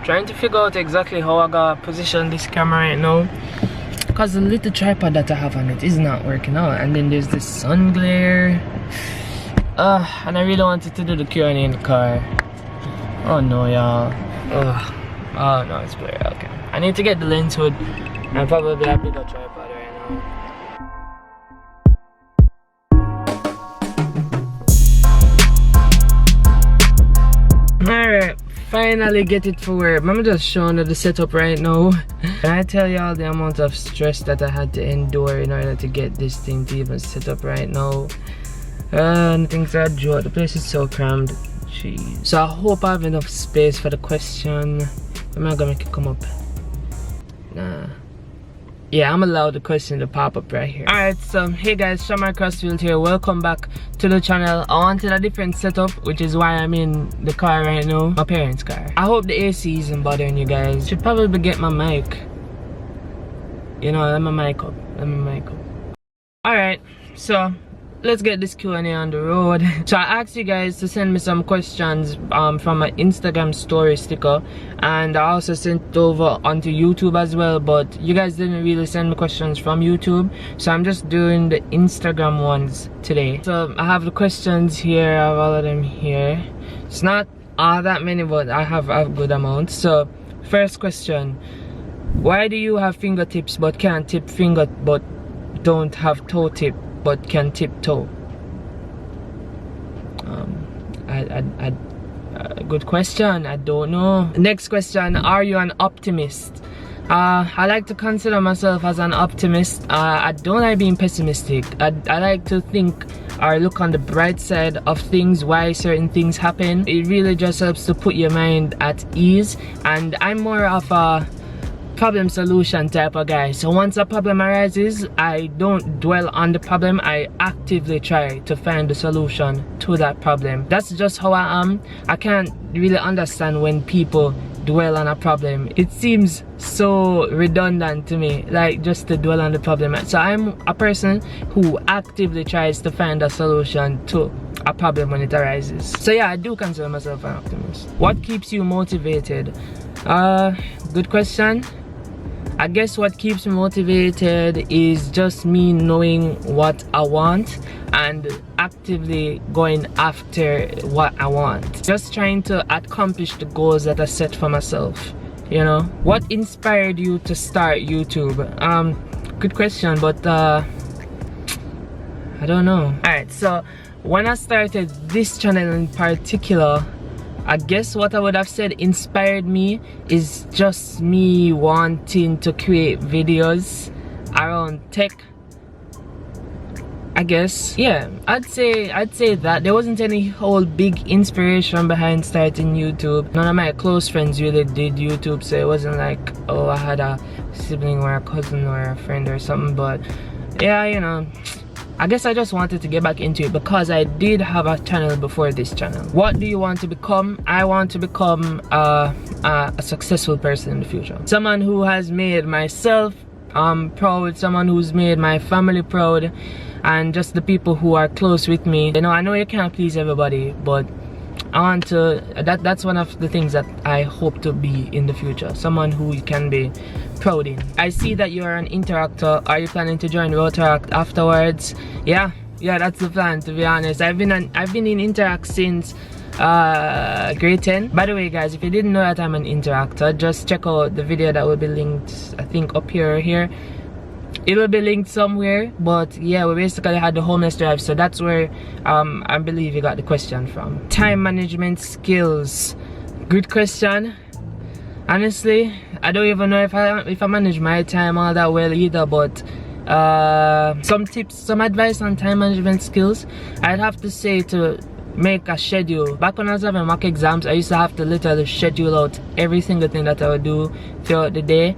Trying to figure out exactly how I gotta position this camera right now, because the little tripod that I have on it is not working out, and then there's this sun glare. And I really wanted to do the Q&A in the car. Oh no, y'all. Oh no, it's blurry. Okay, I need to get the lens hood and probably a bigger tripod right now. Alright, finally get it for work. I'm just showing you the setup right now. Can I tell y'all the amount of stress that I had to endure in order to get this thing to even set up right now? Things are joke. The place is so crammed. Jeez. So I hope I have enough space for the question. I'm not gonna make it come up. Nah. Yeah, I'm allowed the question to pop up right here. Alright, so hey guys, Shamar Crossfield here. Welcome back to the channel. I wanted a different setup, which is why I'm in the car right now. My parents' car. I hope the AC isn't bothering you guys. Should probably get my mic. You know, let my mic up. Alright, so let's get this Q&A on the road. So I asked you guys to send me some questions from my Instagram story sticker, and I also sent it over onto YouTube as well, but you guys didn't really send me questions from YouTube, so I'm just doing the Instagram ones today. So I have the questions here. I have all of them here. It's not all that many, but I have a good amount. So first question: why do you have fingertips but can't tip finger, but don't have toe tip but can tiptoe? Good question. I don't know. Next question: are you an optimist? I like to consider myself as an optimist. I don't like being pessimistic. I like to think or look on the bright side of things, why certain things happen. It really just helps to put your mind at ease, and I'm more of a problem solution type of guy. So once a problem arises, I don't dwell on the problem. I actively try to find the solution to that problem. That's just how I am. I can't really understand when people dwell on a problem. It seems so redundant to me, like just to dwell on the problem. So I'm a person who actively tries to find a solution to a problem when it arises. So yeah, I do consider myself an optimist. What keeps you motivated? Good question. I guess what keeps me motivated is just me knowing what I want and actively going after what I want. Just trying to accomplish the goals that I set for myself, you know. What inspired you to start YouTube? Good question, but I don't know. Alright, so when I started this channel in particular, I guess what I would have said inspired me is just me wanting to create videos around tech, I guess. Yeah, I'd say that there wasn't any whole big inspiration behind starting YouTube. None of my close friends really did YouTube, so it wasn't like, oh, I had a sibling or a cousin or a friend or something. But yeah, you know, I guess I just wanted to get back into it because I did have a channel before this channel. What do you want to become? I want to become a successful person in the future. Someone who has made myself proud, someone who's made my family proud, and just the people who are close with me. You know, I know you can't please everybody, but I want to, that's one of the things that I hope to be in the future. Someone who you can be proud in. I see that you are an Interactor. Are you planning to join Rotaract afterwards? Yeah, that's the plan, to be honest. I've been in Interact since grade 10. By the way guys, if you didn't know that I'm an Interactor, just check out the video that will be linked, I think up here or here. It will be linked somewhere, but yeah, we basically had the homeless drive, so that's where I believe you got the question from. Time management skills. Good question. Honestly, I don't even know if I manage my time all that well either, but some tips, some advice on time management skills. I'd have to say to make a schedule. Back when I was having mock exams, I used to have to literally schedule out every single thing that I would do throughout the day.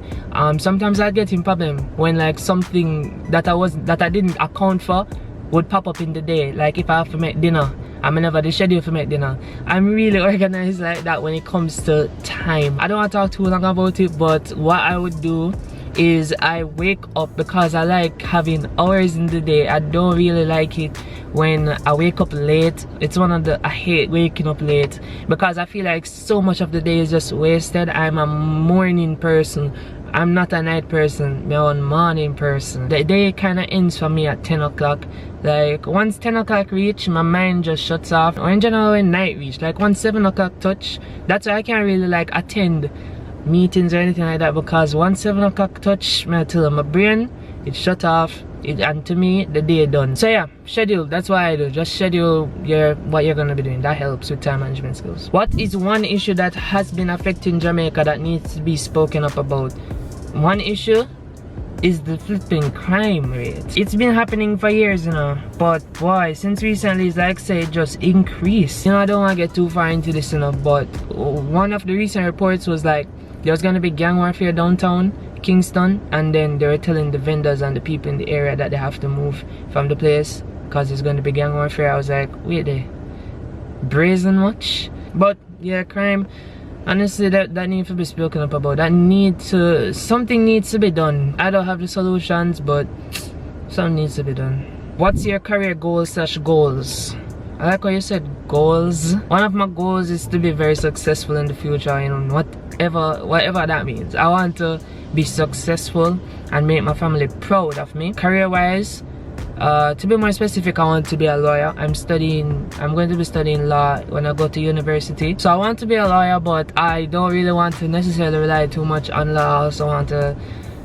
Sometimes I'd get in problem when like something that I didn't account for would pop up in the day. Like if I have to make dinner, I'm never the schedule to make dinner. I'm really organized like that when it comes to time. I don't want to talk too long about it, but what I would do is I wake up, because I like having hours in the day. I don't really like it when I wake up late. It's one of the, I hate waking up late because I feel like so much of the day is just wasted. I'm a morning person. I'm not a night person. I'm a morning person. The day kind of ends for me at 10 o'clock. Like once 10 o'clock reach, my mind just shuts off. Or in general when night reach, like once 7 o'clock touch, that's why I can't really like attend meetings or anything like that, because once 7 o'clock touch, I tell my brain it shut off. And to me, the day done. So yeah, schedule. That's what I do. Just schedule what you're gonna be doing. That helps with time management skills. What is one issue that has been affecting Jamaica that needs to be spoken up about? One issue is the flipping crime rate. It's been happening for years, you know, but boy, since recently, it's like say it just increased. You know, I don't want to get too far into this, you know, but one of the recent reports was like there was gonna be gang warfare downtown Kingston, and then they were telling the vendors and the people in the area that they have to move from the place because there's going to be gang warfare. I was like, wait, they brazen much? But yeah, crime, honestly, that needs to be spoken up about. Something needs to be done. I don't have the solutions, but something needs to be done. What's your career goals? I like what you said, goals. One of my goals is to be very successful in the future, you know, whatever that means. I want to be successful and make my family proud of me. Career wise, to be more specific, I want to be a lawyer. I'm going to be studying law when I go to university. So I want to be a lawyer, but I don't really want to necessarily rely too much on law. I also want to,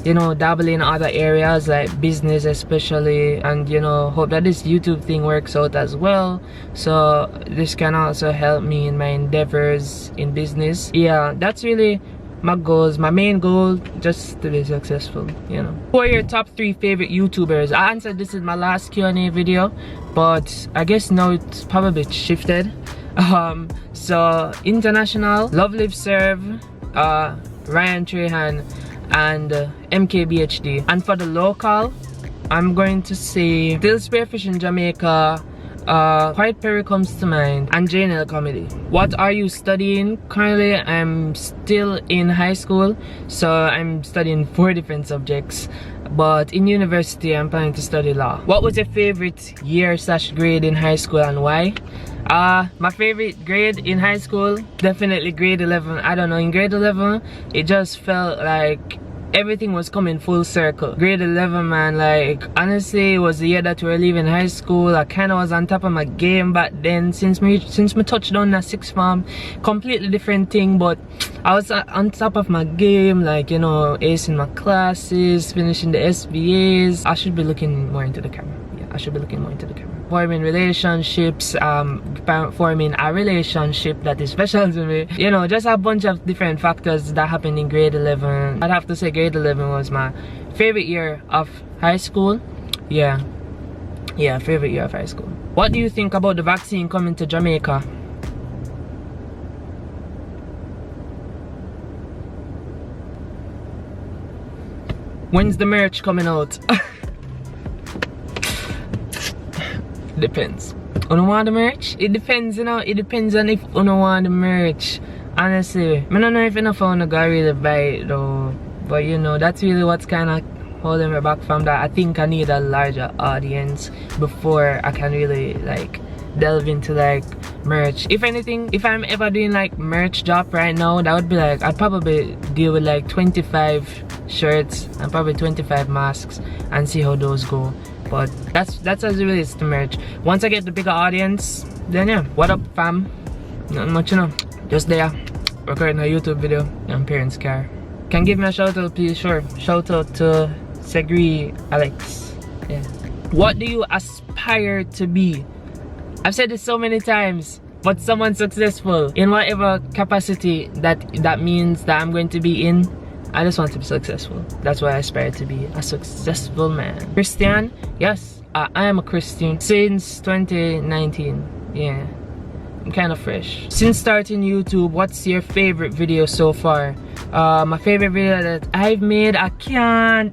you know, dabble in other areas like business especially, and you know, hope that this YouTube thing works out as well, so this can also help me in my endeavors in business. Yeah, that's really my goals. My main goal, just to be successful, you know. Who are your top 3 favorite YouTubers? I answered this in my last Q&A video, but I guess now it's probably shifted. So international, Love Live Serve, Ryan Trahan, and MKBHD. And for the local, I'm going to say Still Spearfish in Jamaica, Quiet Perry comes to mind, and JNL Comedy. What are you studying? Currently, I'm still in high school, so I'm studying 4 different subjects. But in university, I'm planning to study law. What was your favorite year/grade in high school and why? My favorite grade in high school, definitely grade 11. I don't know, in grade 11, it just felt like everything was coming full circle. Grade 11, man, like honestly, it was the year that we were leaving high school. I kind of was on top of my game back then. Since me touched down that 6th form, completely different thing, but I was on top of my game, like, you know, acing my classes, finishing the SBAs. I should be looking more into the camera. Yeah, I should be looking more into the camera. Forming relationships, forming a relationship that is special to me. You know, just a bunch of different factors that happened in grade 11. I'd have to say grade 11 was my favorite year of high school. Yeah, favorite year of high school. What do you think about the vaccine coming to Jamaica? When's the merch coming out? Depends. You don't want the merch? It depends, you know. It depends on if you don't want the merch. Honestly, I don't know if enough of you guys really buy it though. But you know, that's really what's kind of holding me back from that. I think I need a larger audience before I can really like delve into like merch. If anything, if I'm ever doing like merch drop right now, that would be like, I'd probably deal with like 25 shirts and probably 25 masks and see how those go. But that's as it relates to merch. Once I get the bigger audience, then yeah. What up, fam? Not much, you know. Just there, recording a YouTube video in parents' car. Can give me a shout out, please? Sure. Shout out to Segri Alex. Yeah. What do you aspire to be? I've said this so many times, but someone successful in whatever capacity that means that I'm going to be in. I just want to be successful. That's why I aspire to be a successful man. Christian? Yes, I am a Christian since 2019. Yeah, I'm kind of fresh. Since starting YouTube, what's your favorite video so far? My favorite video that I've made, I can't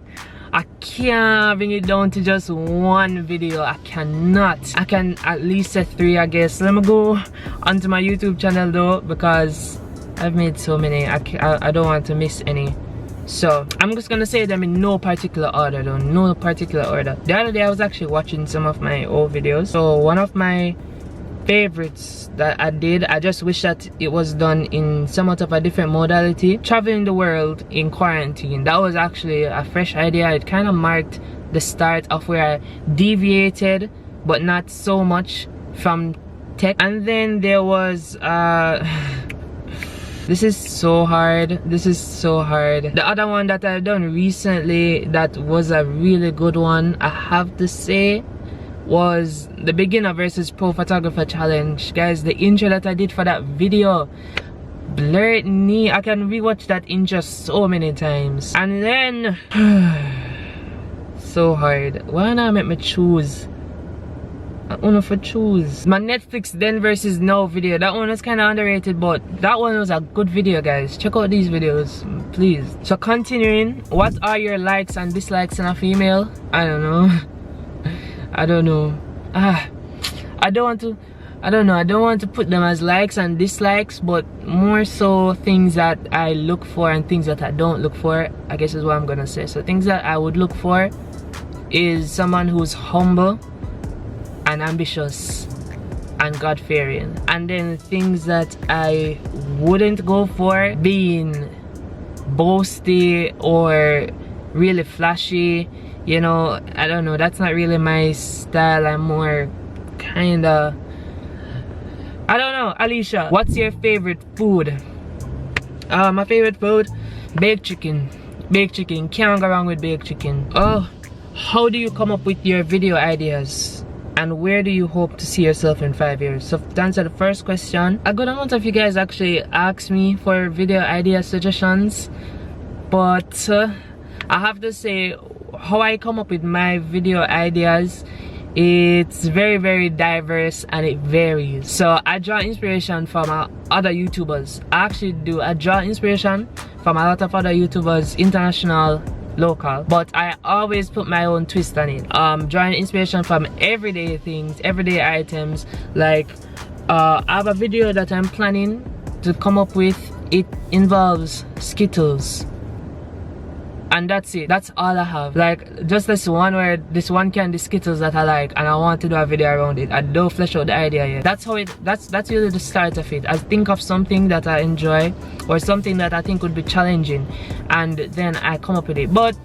bring it down to just one video. I cannot. I can at least say 3, I guess. Let me go onto my YouTube channel though, because I've made so many. I don't want to miss any. So I'm just gonna say them in no particular order though, no particular order. The other day I was actually watching some of my old videos. So one of my favorites that I did, I just wish that it was done in somewhat of a different modality, traveling the world in quarantine. That was actually a fresh idea. It kind of marked the start of where I deviated, but not so much, from tech. And then there was this is so hard, this is so hard. The other one that I've done recently that was a really good one, I have to say, was the beginner versus pro photographer challenge. Guys, the intro that I did for that video, blurred knee, I can rewatch that intro so many times. And then so hard. Why not make me choose? I don't know if I choose my Netflix then versus now video. That one was kind of underrated, but that one was a good video, guys. Check out these videos, please. So continuing, what are your likes and dislikes in a female? I don't know. I don't know. I don't want to put them as likes and dislikes, but more so things that I look for and things that I don't look for, I guess is what I'm gonna say. So things that I would look for is someone who's humble and ambitious and God-fearing. And then things that I wouldn't go for, being boasty or really flashy, you know, I don't know, that's not really my style. I'm more kinda, I don't know. Alicia, what's your favorite food? My favorite food, baked chicken. Baked chicken, can't go wrong with baked chicken. Oh, how do you come up with your video ideas? And where do you hope to see yourself in 5 years? So to answer the first question, a good amount of you guys actually asked me for video idea suggestions, but I have to say, how I come up with my video ideas, it's very, very diverse and it varies. So I draw inspiration from other YouTubers. I draw inspiration from a lot of other YouTubers, international, local, but I always put my own twist on it. Drawing inspiration from everyday things, everyday items. Like I have a video that I'm planning to come up with. It involves Skittles, and that's it. That's all I have. Like just this one candy Skittles that I like, and I want to do a video around it. I don't flesh out the idea yet. That's how it. That's really the start of it. I think of something that I enjoy or something that I think would be challenging, and then I come up with it. But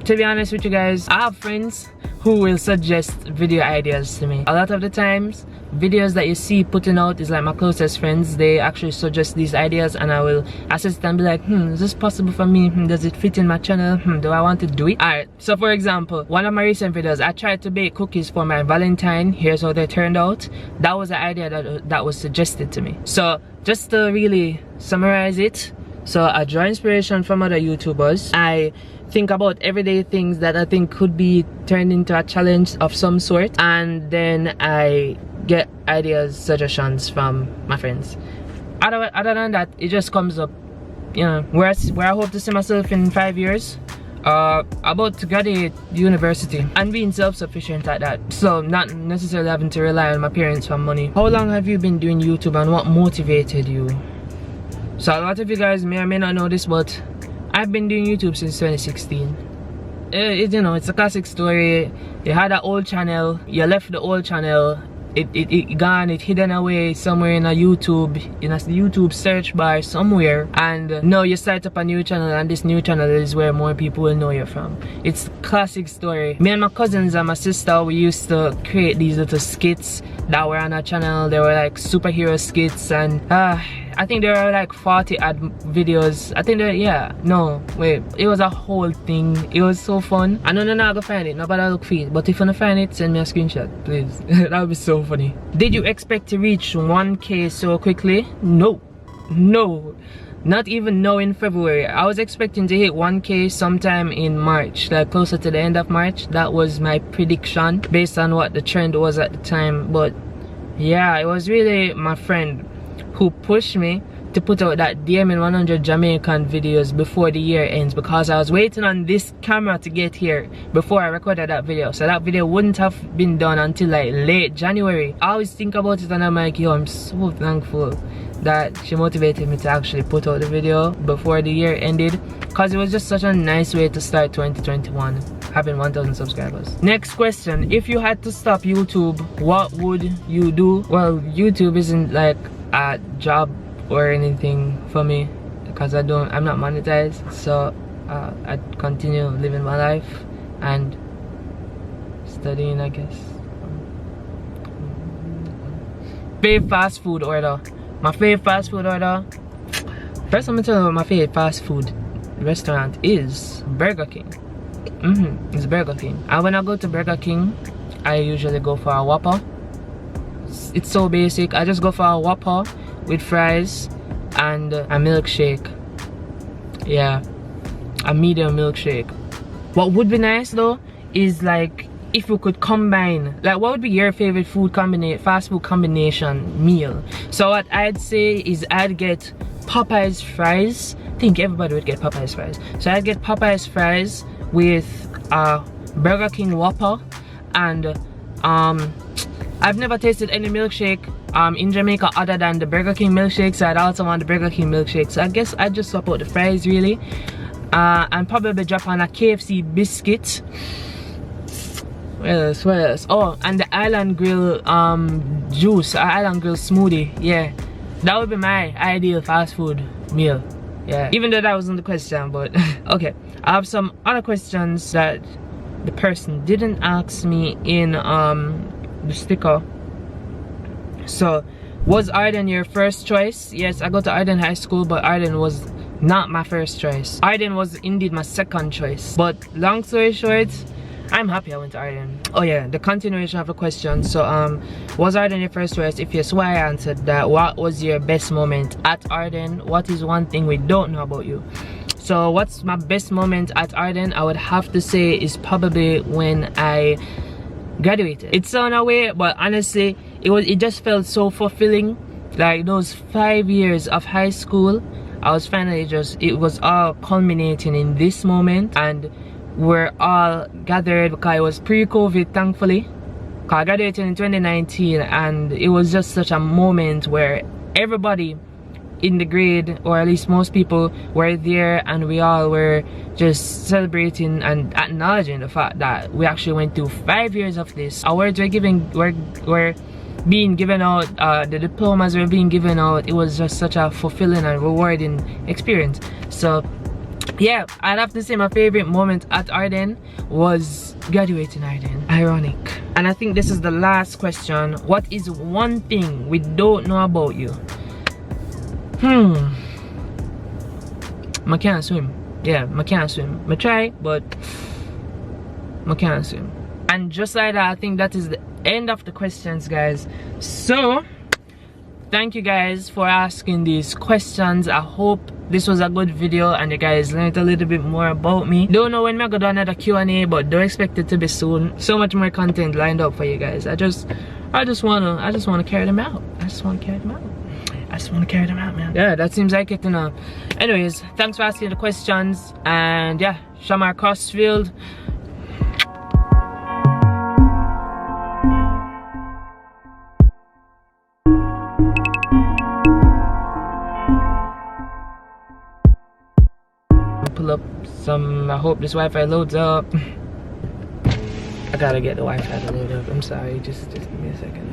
to be honest with you guys, I have friends who will suggest video ideas to me. A lot of the times, videos that you see putting out is like my closest friends. They actually suggest these ideas, and I will assess it and be like, is this possible for me? Does it fit in my channel? Do I want to do it? Alright, so for example, one of my recent videos, I tried to bake cookies for my Valentine. Here's how they turned out. That was the idea that was suggested to me. So just to really summarize it, so I draw inspiration from other YouTubers. I think about everyday things that I think could be turned into a challenge of some sort, and then I get ideas, suggestions from my friends. Other than that, it just comes up, you know, where I hope to see myself in 5 years. About to graduate university and being self-sufficient at that, so not necessarily having to rely on my parents for money. How long have you been doing YouTube, and what motivated you? So a lot of you guys may or may not know this, but I've been doing YouTube since 2016. You know, it's a classic story. You had an old channel, you left the old channel, it gone, it hidden away somewhere in a YouTube search bar somewhere, and now you start up a new channel, and this new channel is where more people will know you from. It's a classic story. Me and my cousins and my sister, we used to create these little skits that were on our channel. They were like superhero skits, and I think there were like 40 ad videos. I think it was a whole thing. It was so fun. I know I'm not gonna find it, nobody look for it, but if you wanna find it, send me a screenshot, please. That would be so funny. Did you expect to reach 1K so quickly? No, not even now in February. I was expecting to hit 1K sometime in March, like closer to the end of March. That was my prediction based on what the trend was at the time. But yeah, it was really my friend who pushed me to put out that DM100 Jamaican videos before the year ends, because I was waiting on this camera to get here before I recorded that video. So that video wouldn't have been done until like late January. I always think about it and I'm like, yo, I'm so thankful that she motivated me to actually put out the video before the year ended, because it was just such a nice way to start 2021, having 1,000 subscribers. Next question: if you had to stop YouTube, what would you do? Well, YouTube isn't like a job or anything for me, because I'm not monetized, so I'd continue living my life and studying, I guess. Favorite fast food order. My favorite fast food order. First, I'm gonna tell you my favorite fast food restaurant is Burger King. It's Burger King. And when I go to Burger King, I usually go for a Whopper. It's so basic. I just go for a Whopper with fries and a milkshake. Yeah, a medium milkshake. What would be nice though is like if we could combine, like, what would be your favorite fast food combination meal? So what I'd say is I'd get Popeye's fries. I think everybody would get Popeye's fries. So I'd get Popeye's fries with Burger King Whopper, and I've never tasted any milkshake in Jamaica other than the Burger King milkshake, so I'd also want the Burger King milkshake. So I guess I'd just swap out the fries really, and probably drop on a KFC biscuit. What else? Oh, and the Island Grill juice, Island Grill smoothie. Yeah, that would be my ideal fast food meal. Yeah, even though that wasn't the question, but okay. I have some other questions that the person didn't ask me in the sticker. So, was Arden your first choice? Yes, I go to Arden High School, but Arden was not my first choice. Arden was indeed my second choice. But long story short, I'm happy I went to Arden. Oh yeah, the continuation of the question. So was Arden your first choice? If yes, why? I answered that. What was your best moment at Arden? What is one thing we don't know about you? So what's my best moment at Arden? I would have to say is probably when I graduated. It's on a way, but honestly it just felt so fulfilling. Like those 5 years of high school, I was finally it was all culminating in this moment, and we're all gathered because it was pre-COVID, thankfully. I graduated in 2019, and it was just such a moment where everybody in the grade, or at least most people, were there, and we all were just celebrating and acknowledging the fact that we actually went through 5 years of this. Awards were being given out, the diplomas were being given out. It was just such a fulfilling and rewarding experience. So yeah, I'd have to say my favorite moment at Arden was graduating Arden. Ironic. And I think this is the last question. What is one thing we don't know about you? I can't swim. Yeah, I can't swim. I try, but I can't swim. And just like that, I think that is the end of the questions, guys. So thank you guys for asking these questions. I hope this was a good video and you guys learned a little bit more about me. Don't know when I'm gonna do another Q&A, but don't expect it to be soon. So much more content lined up for you guys. I just wanna carry them out. I just wanna carry them out, man. Yeah, that seems like it, you know. Anyways, thanks for asking the questions, and yeah, Shamar Crossfield. Pull up some. I hope this Wi-Fi loads up. I gotta get the Wi-Fi to load up. I'm sorry, just give me a second.